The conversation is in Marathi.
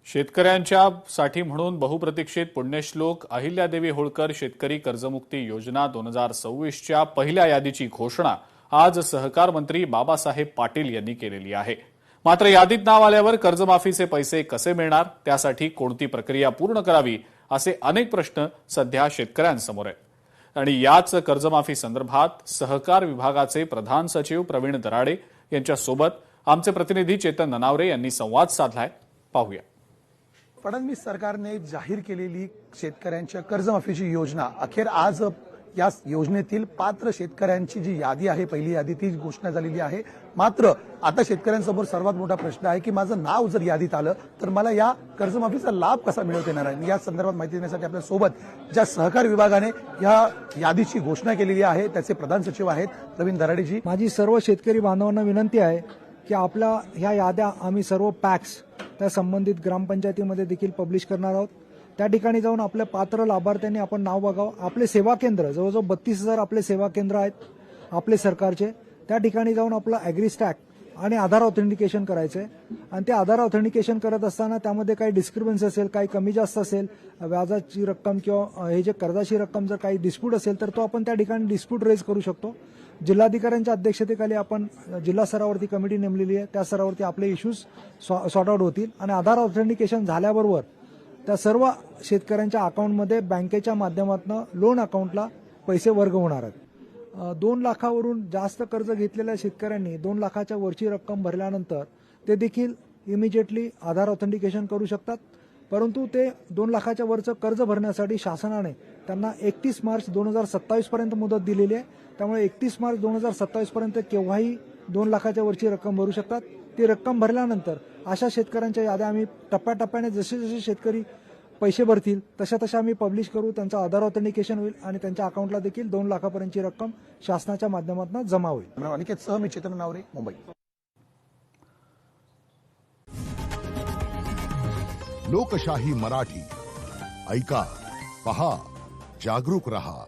शेतकऱ्यांच्यासाठी म्हणून बहुप्रतीक्षित पुण्यश्लोक अहिल्यादेवी होळकर शेतकरी कर्जमुक्ती योजना 2026च्या पहिल्या यादीची घोषणा आज सहकार मंत्री बाबासाहेब पाटील यांनी केलेली आहे। मात्र यादीत नाव आल्यावर कर्जमाफीचे पैसे कसे मिळणार, त्यासाठी कोणती प्रक्रिया पूर्ण करावी, असे अनेक प्रश्न सध्या शेतकऱ्यांसमोर आहेत। आणि याच कर्जमाफी संदर्भात सहकार विभागाचे प्रधान सचिव प्रवीण दराडे यांच्यासोबत आमचे प्रतिनिधी चेतन ननावरे यांनी संवाद साधलाय। पाहूया। फडणवीस सरकारने जाहीर केलेली शेतकऱ्यांच्या कर्जमाफीची योजना अखेर आज या योजनेतील पात्र शेतकऱ्यांची जी यादी आहे, पहिली यादी ती घोषणा झालेली आहे। मात्र आता शेतकऱ्यांसमोर सर्वात मोठा प्रश्न आहे की माझं नाव जर यादीत आलं तर मला या कर्जमाफीचा लाभ कसा मिळवता येणार आहे। या संदर्भात माहिती देण्यासाठी आपल्या सोबत ज्या सहकार विभागाने या यादीची घोषणा केलेली आहे त्याचे प्रधान सचिव आहेत प्रवीण दराडेजी। माझी सर्व शेतकरी बांधवांना विनंती आहे की आपल्या ह्या याद्या आम्ही सर्व पॅक्स त्या संबंधित ग्रामपंचायतीमध्ये देखील पब्लिश करणार आहोत। त्या ठिकाणी जाऊन आपल्या पात्र लाभार्थ्यांनी आपण नाव बघावं। आपले सेवा केंद्र जवळजवळ 32,000 आपले सेवा केंद्र आहेत आपले सरकारचे, त्या ठिकाणी जाऊन आपलं ॲग्रीस्टॅक आणि आधार ऑथेंटिकेशन करायचंय। आणि ते आधार ऑथेंटिकेशन करत असताना त्यामध्ये काही डिस्क्रिपन्सी असेल, काही कमी जास्त असेल, व्याजाची रक्कम किंवा हे जे कर्जाची रक्कम जर काही डिस्प्यूट असेल तर तो आपण त्या ठिकाणी डिस्प्यूट रेज करू शकतो। जिल्हाधिकाऱ्यांच्या अध्यक्षतेखाली आपण जिल्हा स्तरावरती कमिटी नेमलेली आहे, त्या स्तरावरती आपले इश्यूज सॉर्ट आउट होतील आणि आधार ऑथेंटिकेशन झाल्याबरोबर त्या सर्व शेतकऱ्यांच्या अकाउंटमध्ये बँकेच्या माध्यमातून लोन अकाउंटला पैसे वर्ग होणार आहेत। 2 लाखावरून जास्त कर्ज घेतलेल्या शेतकऱ्यांनी 2 लाखाच्या वरची रक्कम भरल्यानंतर ते देखील इमिजिएटली आधार ऑथेंटिकेशन करू शकतात। परंतु ते 2 लाखाच्या वरचं कर्ज भरण्यासाठी शासनाने त्यांना 31 मार्च 2027 पर्यंत मुदत दिलेली आहे। त्यामुळे 31 मार्च 2027 पर्यंत केव्हाही 2 लाखाच्या वरची रक्कम भरू शकतात। ती रक्कम भरल्यानंतर अशा शेतकऱ्यांच्या याद्या आम्ही टप्प्याटप्प्याने जसे जसे शेतकरी पैसे भरतील तशा तशा आम्ही पब्लिश करू, त्यांचं आधार ऑथेंटिकेशन होईल आणि त्यांच्या अकाउंटला देखील 2 लाखापर्यंतची रक्कम शासनाच्या माध्यमातून जमा होईल। अनिकेत सह मी चेतन ननावरे, मुंबई। लोकशाही मराठी ऐका, पहा, जागरूक रहा।